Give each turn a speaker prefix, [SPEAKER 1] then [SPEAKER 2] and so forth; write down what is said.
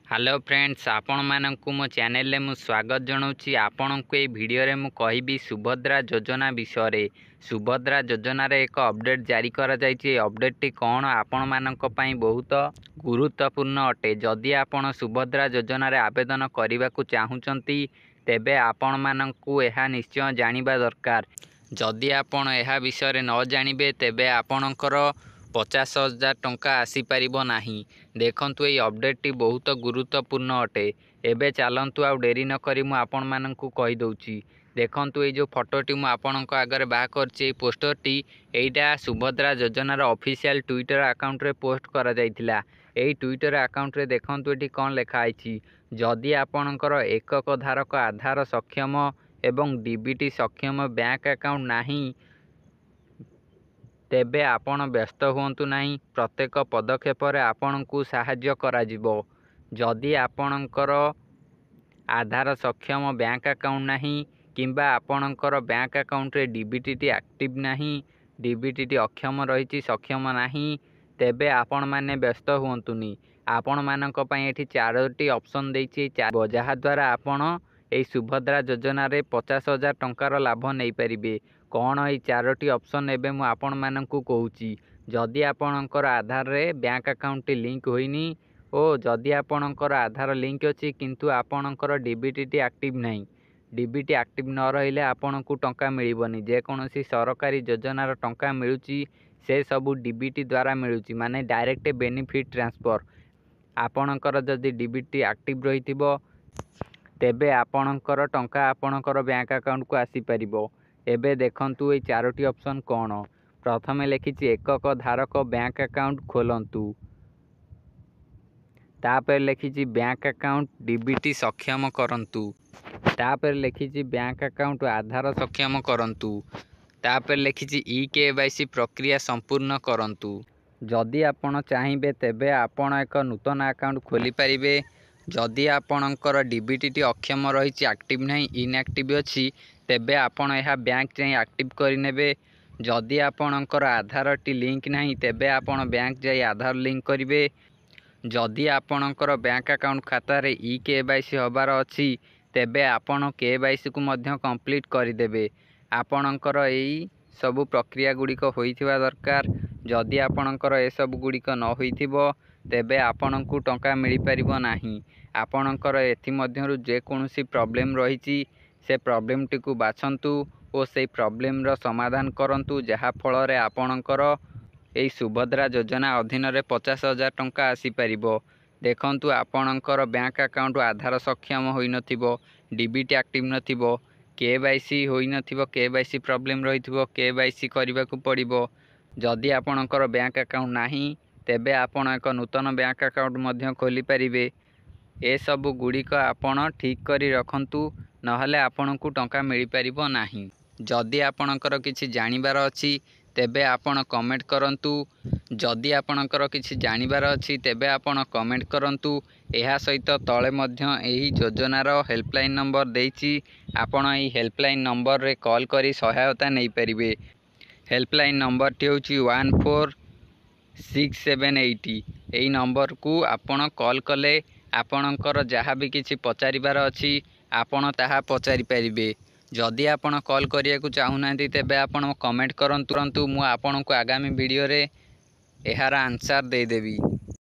[SPEAKER 1] Hello friends, आपण मानकु मो channel रे मु स्वागत जनाऊँगी। आपणको ये वीडियो रे मु कहबी सुभद्रा योजना विषय रे। सुभद्रा योजना रे एक अपडेट जारी करा जायछि। अपडेट टी कोन आपण मानक पई बहुत गुरुत्वपूर्ण अटे। जदि आपण सुभद्रा योजना रे आवेदन करबा को चाहुचंती तेबे आपण मानकु एहा निश्चय जानिबा दरकार। जदि आपण एहा विषय रे न जानिबे तेबे आपणकर 50,000 टंका आसी पारिबो नाही। देखंतु ये अपडेट टी बहुत गुरुत्वपूर्ण अटे। एबे चलंतु आ डेरी न करी मु आपण माननकु कहि दउची। देखंतु ये जो फोटो टी मु आपणक आगरे बा करची पोस्टर टी एइटा सुभद्रा योजनार ऑफिशियल ट्विटर अकाउंट रे पोस्ट करा जायतिला। एई ट्विटर अकाउंट रे देखंतु एटी कोन लेखा आइछि। जदि आपणकर एकक धारक आधार सक्षम एवं डीबीटी सक्षम बैंक अकाउंट नाही तेबे आपण व्यस्त हुअंतु नहीं। प्रत्येक पदक्षेप रे आपणकु सहाय्य कराजिबो। जदि आपणकर आधार सक्षम बैंक अकाउंट नहीं किंबा आपणकर बैंक अकाउंट रे डीबीटी टी एक्टिव नहीं, डीबीटी टी अक्षम रहिछि सक्षम नहीं, तेबे आपण माने व्यस्त हुअंतुनी। आपण मानक पई एठी चारोटी ऑप्शन देछि। जहा द्वारा आपण एई सुभद्रा योजना रे 50,000 टंकार लाभ नै परिबे। कौन ये चारोटी ऑप्शन एबे मु आपण मानकु कहूची। जदि आपणकर आधार रे बैंक अकाउंट लिंक होइनी ओ जदि आपणकर आधार लिंक अछि किंतु आपणकर डीबीटी टी एक्टिव नहीं, डीबीटी एक्टिव न रहिले आपणकु टंका मिलिबनी। जे कोनोसी सरकारी योजनार टंका मिलुची से सबु डीबीटी द्वारा मिलुची, माने डायरेक्ट बेनिफिट ट्रांसफर। आपणकर जदि डीबीटी एक्टिव रहिथिबो तेबे आपणकर टंका आपणकर बैंक अकाउंट को आसी परिबो। एबे देखंतु ये चारोटी ऑप्शन कौन। प्रथमे लिखिछि एकक धारक बैंक अकाउंट खोलंतु, तापर लिखिछि बैंक अकाउंट डीबीटी सक्षम करंतु, तापर लिखिछि बैंक अकाउंट आधार सक्षम करंतु, तापर लिखिछि ई-केवाईसी प्रक्रिया संपूर्ण करंतु। जदि आपण चाहिबे तेबे आपण एक नूतन अकाउंट खोली परिबे। जदि आपणकर डीबीटी टी अक्षम रहिछि एक्टिव नहीं, इनएक्टिव अछि, तेबे आपण एहा बैंक जाई एक्टिव करि नेबे। जदि आपणकर आधार टी लिंक नहीं तेबे आपण बैंक जाई आधार लिंक करिवे। जदि आपणकर बैंक अकाउंट खाता रे ई-केवाईसी होबार अछि तेबे आपण केवाईसी को मध्य कंप्लीट करि देबे। आपणकर एई सब प्रक्रिया गुड़िक होइथिबा दरकार। जदि आपणकर ए सब गुड़िक न होइथिबो तेबे आपणकु टंका मिली परिबो नाही। आपणकर एथि मध्यरु जे कोनोसी प्रॉब्लम रहिछि से प्रॉब्लम टी को बाछंतु ओ से प्रॉब्लम रो समाधान करंतु, जहा फल रे आपणकर एई सुभद्रा योजना अधीन रे 50,000 टंका आसी परिबो। देखंतु आपणकर बैंक अकाउंट आधार सक्षम होई नथिबो, डीबीटी एक्टिव नथिबो, केवाईसी होई नथिबो, केवाईसी प्रॉब्लम रहिथिबो, केवाईसी करबा को पड़िबो। जदि आपणकर बैंक अकाउंट नाही तेबे आपण एक नूतन बैंक अकाउंट मध्य खोली परिबे। ए सब गुड़िक आपण ठीक करी रखंतु, नहले आपणकु टंका मिली परिबो नाही। जदि आपणकर किछि जानिबार अछि तेबे आपण कमेंट करंतु। जदि आपणकर किछि जानिबार अछि तेबे आपण कमेंट करंतु। एहा सहित तळे मध्य एही योजनार हेल्पलाइन नंबर देइछि। आपण एही हेल्पलाइन नंबर रे कॉल करी सहायता नै परिबे। हेल्पलाइन नंबर टी होछि 146780। एही नंबर को आपण कॉल कले आपणकर जहा भी किछि पचारिबार अछि आपण ताहा पचारि परिबे। जदि आपण कॉल करिया को चाहुनांती तेबे आपण कमेंट करंतु। मु आपणको आगामी वीडियो रे एहार आंसर दे देबी।